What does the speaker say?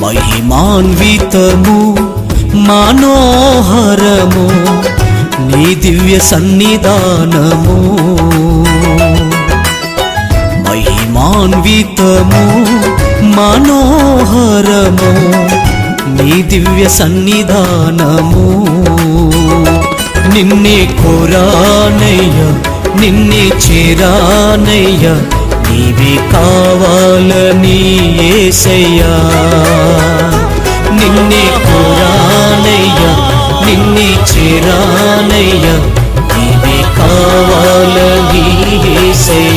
మహిమాన్వితము మనోహరము నీ దివ్య సన్నిధానము. మహిమాన్వితము మనోహరము నీ దివ్య సన్నిధానము. నిన్నే కోరానయ్య నిన్నే చేరానయ్య నీవే కావాలని యేసయ్యా. నిన్నే కోరానయ్య నిన్నే చేరానయ్య నీవే కావాలని యేసయ్యా.